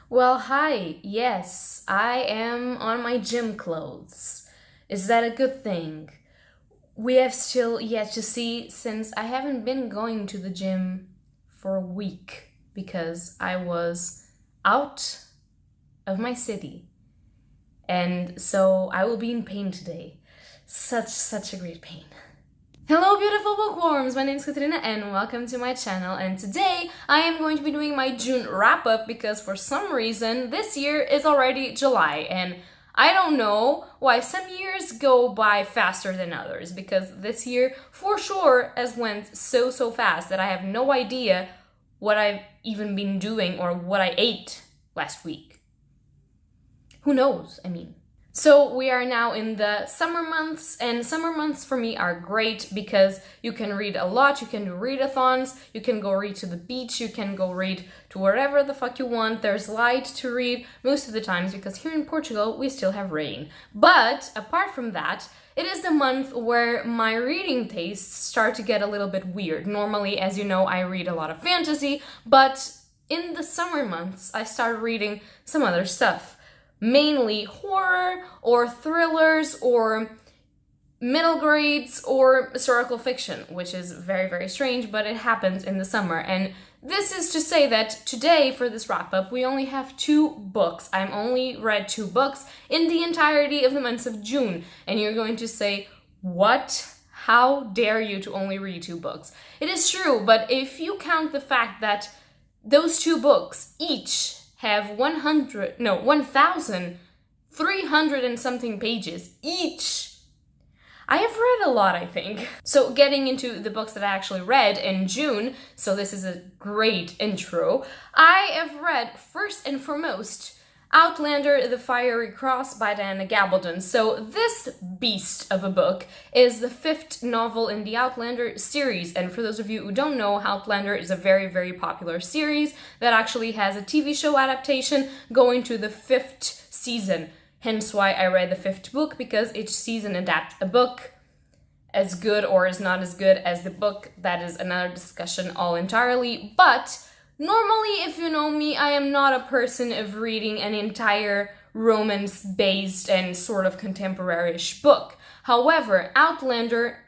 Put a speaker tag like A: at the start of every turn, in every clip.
A: Well, hi. Yes, I am on my gym clothes. Is that a good thing? We have still yet to see since I haven't been going to the gym for a week because I was out of my city. And so I will be in pain today. Such a great pain. Hello beautiful bookworms, my name is Katarina and welcome to my channel, and today I am going to be doing my June wrap-up because for some reason this year is already July and I don't know why some years go by faster than others, because this year for sure has went so fast that I have no idea what I've even been doing or what I ate last week. Who knows, I mean. So we are now in the summer months, and summer months for me are great because you can read a lot, you can do readathons, you can go read to the beach, you can go read to wherever the fuck you want. There's light to read most of the times because here in Portugal we still have rain. But apart from that, it is the month where my reading tastes start to get a little bit weird. Normally, as you know, I read a lot of fantasy, but in the summer months I started reading some other stuff. Mainly horror or thrillers or middle grades or historical fiction, which is very strange, but it happens in the summer. And this is to say that today for this wrap-up we only have 2 books. I'm only read 2 books in the entirety of the month of June, and you're going to say, what? How dare you to only read 2 books? It is true, but if you count the fact that those 2 books each have 1,300 and something pages each. I have read a lot, I think. So getting into the books that I actually read in June, so this is a great intro, I have read first and foremost Outlander, The Fiery Cross by Diana Gabaldon. So this beast of a book is the 5th novel in the Outlander series, and for those of you who don't know, Outlander is a very popular series that actually has a TV show adaptation going to the 5th season. Hence why I read the 5th book, because each season adapts a book as good or as not as good as the book. That is another discussion all entirely, but normally, if you know me, I am not a person of reading an entire romance-based and sort of contemporary-ish book. However, Outlander,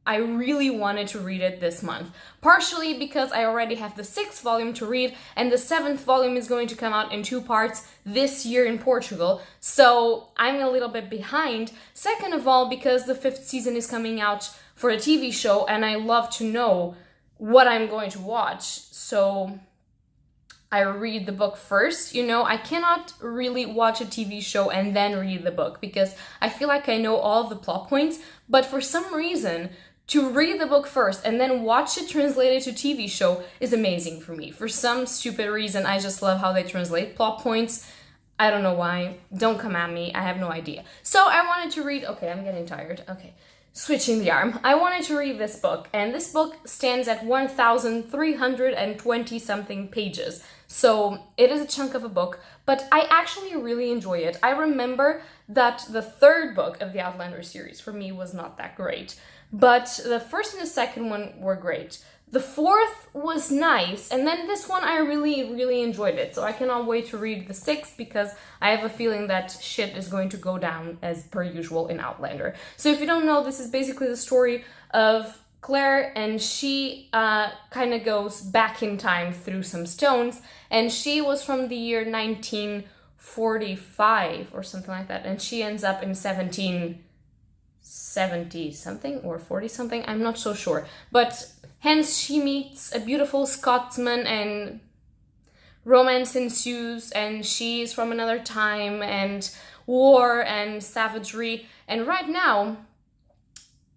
A: I really wanted to read it this month. Partially because I already have the 6th volume to read, and the 7th volume is going to come out in 2 parts this year in Portugal, so I'm a little bit behind. Second of all, because the 5th season is coming out for a TV show, and I love to know what I'm going to watch, so I read the book first. You know, I cannot really watch a TV show and then read the book because I feel like I know all of the plot points, but for some reason, to read the book first and then watch it translated to TV show is amazing for me. For some stupid reason, I just love how they translate plot points. I don't know why. Don't come at me. I have no idea. So I wanted to read... Okay, I'm getting tired. Okay. Switching the arm. I wanted to read this book, and this book stands at 1,320 something pages. So it is a chunk of a book, but I actually really enjoy it. I remember that the 3rd book of the Outlander series for me was not that great, but the 1st and the 2nd one were great. The 4th was nice, and then this one I really enjoyed it, so I cannot wait to read the 6th because I have a feeling that shit is going to go down as per usual in Outlander. So if you don't know, this is basically the story of Claire, and she kind of goes back in time through some stones, and she was from the year 1945 or something like that, and she ends up in 1770 something or 40 something, I'm not so sure, but hence she meets a beautiful Scotsman and romance ensues, and she's from another time and war and savagery, and right now,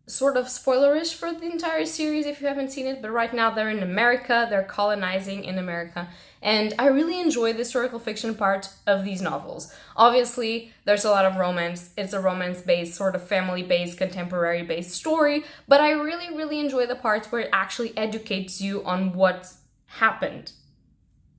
A: sort of spoilerish for the entire series if you haven't seen it, but right now they're in America, they're colonizing in America, and I really enjoy the historical fiction part of these novels. Obviously, there's a lot of romance, it's a romance-based, sort of family-based, contemporary-based story, but I really enjoy the parts where it actually educates you on what happened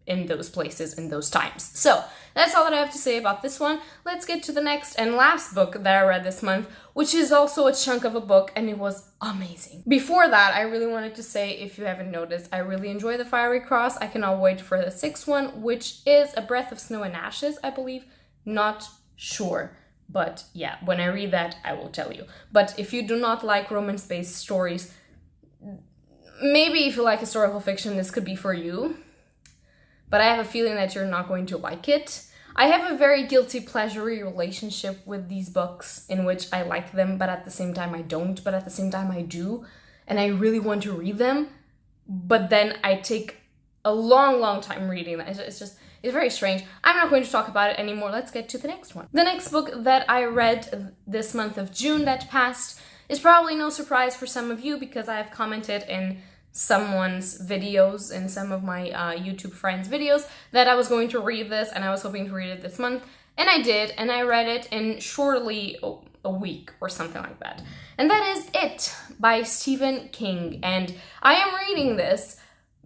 A: in those places, in those times. So that's all that I have to say about this one. Let's get to the next and last book that I read this month, which is also a chunk of a book, and it was amazing. Before that, I really wanted to say, if you haven't noticed, I really enjoy The Fiery Cross. I cannot wait for the sixth one, which is A Breath of Snow and Ashes, I believe. Not sure. But yeah, when I read that, I will tell you. But if you do not like romance-based stories, maybe if you like historical fiction, this could be for you. But I have a feeling that you're not going to like it. I have a very guilty pleasure-y relationship with these books in which I like them, but at the same time I don't, but at the same time I do. And I really want to read them, but then I take a long time reading them. It's very strange. I'm not going to talk about it anymore. Let's get to the next one. The next book that I read this month of June that passed is probably no surprise for some of you, because I have commented in someone's videos, in some of my YouTube friends' videos, that I was going to read this and I was hoping to read it this month. And I did, and I read it in shortly a week or something like that. And that is It by Stephen King. And I am reading this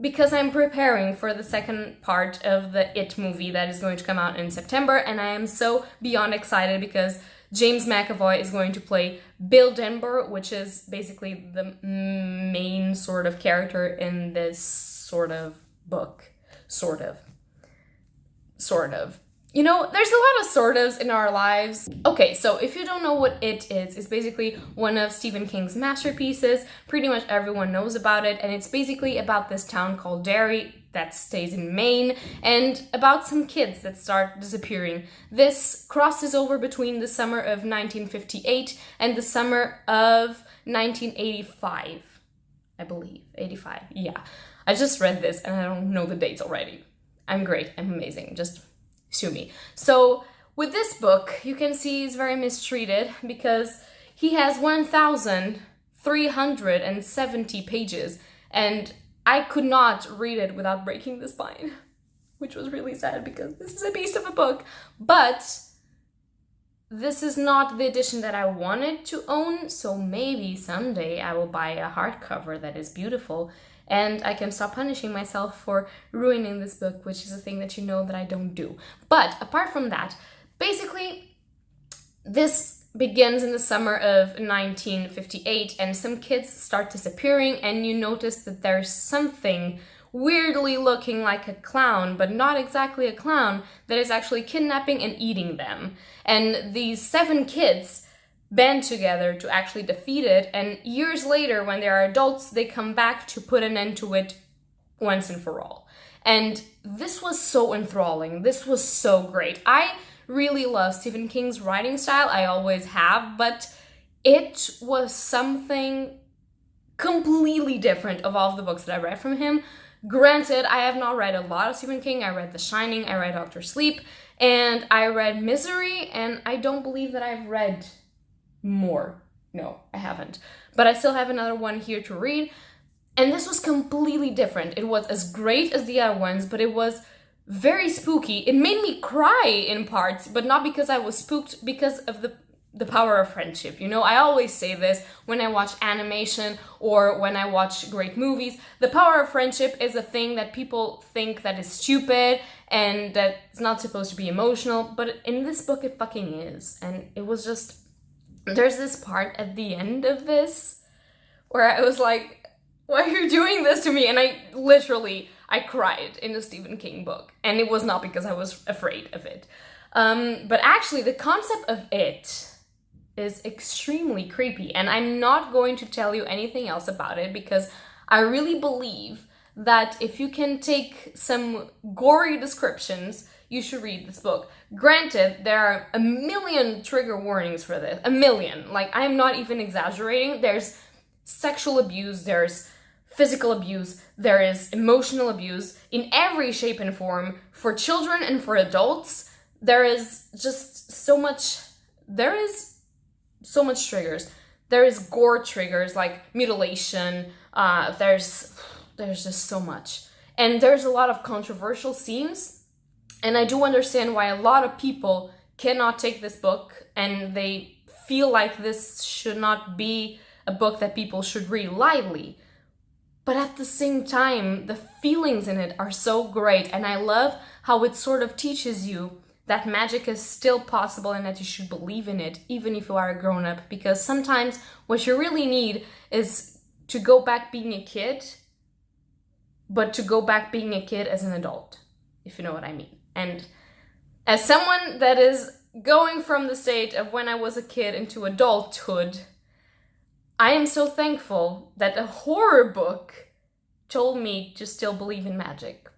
A: because I'm preparing for the second part of the It movie that is going to come out in September, and I am so beyond excited because James McAvoy is going to play Bill Denver, which is basically the main sort of character in this sort of book. Sort of. You know, there's a lot of sort ofs in our lives. Okay, so if you don't know what It is, it's basically one of Stephen King's masterpieces. Pretty much everyone knows about it, and it's basically about this town called Derry that stays in Maine, and about some kids that start disappearing. This crosses over between the summer of 1958 and the summer of 1985, I believe. 85, yeah. I just read this and I don't know the dates already. I'm great, I'm amazing, just sue me. So with this book, you can see he's very mistreated because he has 1,370 pages, and I could not read it without breaking the spine, which was really sad because this is a beast of a book. But this is not the edition that I wanted to own, so maybe someday I will buy a hardcover that is beautiful and I can stop punishing myself for ruining this book, which is a thing that you know that I don't do. But apart from that, basically, this begins in the summer of 1958, and some kids start disappearing, and you notice that there's something weirdly looking like a clown, but not exactly a clown, that is actually kidnapping and eating them. And these 7 kids band together to actually defeat it, and years later, when they are adults, they come back to put an end to it once and for all. And this was so enthralling. This was so great. I really love Stephen King's writing style. I always have, but it was something completely different of all of the books that I read from him. Granted, I have not read a lot of Stephen King. I read The Shining, I read Dr. Sleep, and I read Misery, and I don't believe that I've read more. No, I haven't. But I still have another one here to read, and this was completely different. It was as great as the other ones, but it was very spooky. It made me cry in parts, but not because I was spooked, because of the power of friendship. You know, I always say this when I watch animation or when I watch great movies. The power of friendship is a thing that people think that is stupid and that it's not supposed to be emotional, but in this book it fucking is. And it was just, there's this part at the end of this where I was like, why are you doing this to me? And I cried in a Stephen King book, and it was not because I was afraid of it. But actually, the concept of it is extremely creepy, and I'm not going to tell you anything else about it because I really believe that if you can take some gory descriptions, you should read this book. Granted, there are a million trigger warnings for this. A million. Like, I am not even exaggerating. There's sexual abuse, there's physical abuse, there is emotional abuse in every shape and form for children and for adults. There is just so much, triggers. There is gore triggers like mutilation, there's just so much. And there's a lot of controversial scenes, and I do understand why a lot of people cannot take this book and they feel like this should not be a book that people should read lightly. but at the same time, the feelings in it are so great, and I love how it sort of teaches you that magic is still possible and that you should believe in it, even if you are a grown-up, because sometimes what you really need is to go back being a kid, but to go back being a kid as an adult, if you know what I mean. And as someone that is going from the state of when I was a kid into adulthood, I am so thankful that a horror book told me to still believe in magic.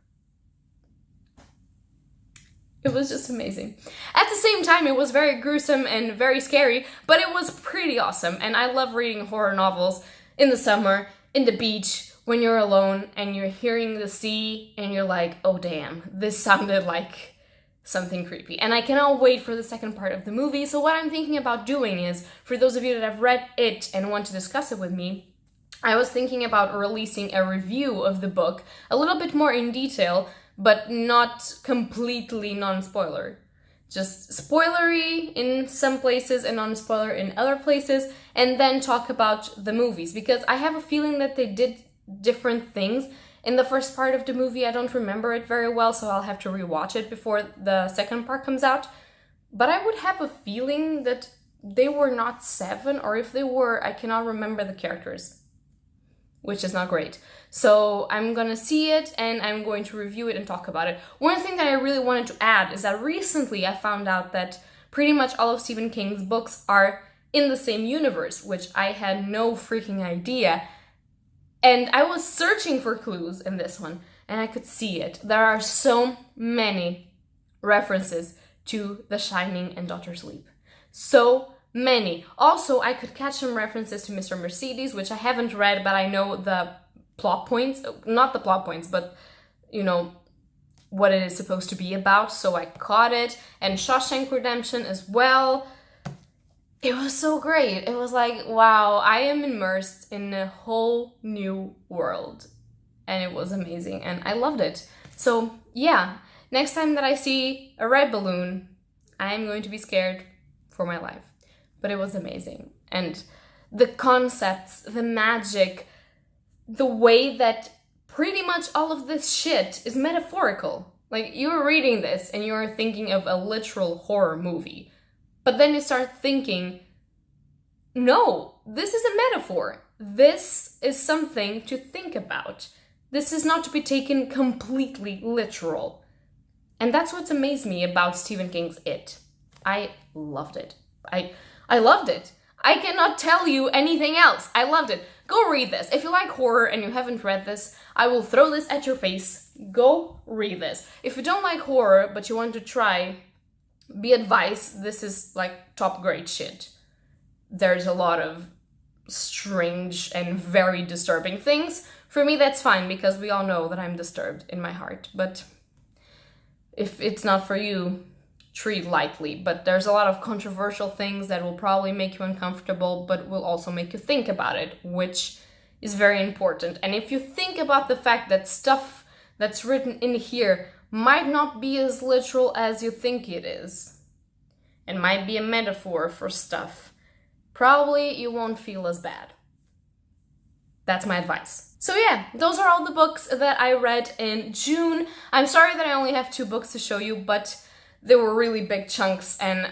A: It was just amazing. At the same time, it was very gruesome and very scary, but it was pretty awesome. And I love reading horror novels in the summer, in the beach, when you're alone and you're hearing the sea and you're like, oh damn, this sounded like something creepy. And I cannot wait for the second part of the movie. So what I'm thinking about doing is, for those of you that have read it and want to discuss it with me, I was thinking about releasing a review of the book, a little bit more in detail, but not completely non-spoiler. Just spoilery in some places and non-spoiler in other places, and then talk about the movies, because I have a feeling that they did different things in the first part of the movie. I don't remember it very well, so I'll have to rewatch it before the second part comes out. But I would have a feeling that they were not 7, or if they were, I cannot remember the characters, which is not great. So I'm gonna see it and I'm going to review it and talk about it. One thing that I really wanted to add is that recently I found out that pretty much all of Stephen King's books are in the same universe, which I had no freaking idea. And I was searching for clues in this one and I could see it. There are so many references to The Shining and Doctor Sleep. So many. Also, I could catch some references to Mr. Mercedes, which I haven't read, but I know the plot points, not the plot points, but you know, what it is supposed to be about, so I caught it. And Shawshank Redemption as well. It was so great. It was like, wow, I am immersed in a whole new world. And it was amazing, and I loved it. So yeah, next time that I see a red balloon, I'm going to be scared for my life. But it was amazing. And the concepts, the magic, the way that pretty much all of this shit is metaphorical. Like, you're reading this and you're thinking of a literal horror movie. But then you start thinking, no, this is a metaphor. This is something to think about. This is not to be taken completely literal. And that's what's amazed me about Stephen King's It. I loved it. I loved it. I cannot tell you anything else. I loved it. Go read this. If you like horror and you haven't read this, I will throw this at your face. Go read this. If you don't like horror, but you want to try, be advised, this is like top grade shit. There's a lot of strange and very disturbing things. For me, that's fine, because we all know that I'm disturbed in my heart. But if it's not for you, treat lightly. But there's a lot of controversial things that will probably make you uncomfortable, but will also make you think about it, which is very important. And if you think about the fact that stuff that's written in here might not be as literal as you think it is, and might be a metaphor for stuff, probably you won't feel as bad. That's my advice. So yeah, those are all the books that I read in June. I'm sorry that I only have 2 books to show you, but they were really big chunks and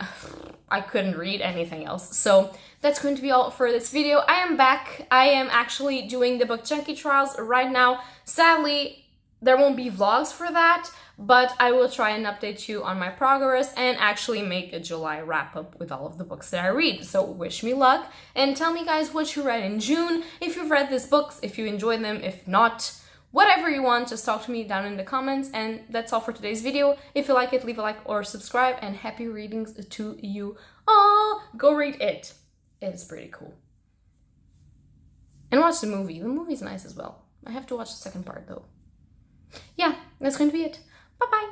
A: I couldn't read anything else. So that's going to be all for this video. I am back. I am actually doing the Book Junkie trials right now. Sadly, there won't be vlogs for that, but I will try and update you on my progress and actually make a July wrap-up with all of the books that I read. So wish me luck and tell me guys what you read in June, if you've read these books, if you enjoyed them, if not, whatever you want, just talk to me down in the comments. And that's all for today's video. If you like it, leave a like or subscribe, and happy readings to you all. Go read it. It is pretty cool. And watch the movie. The movie's nice as well. I have to watch the second part though. Yeah, that's going to be it. Bye-bye.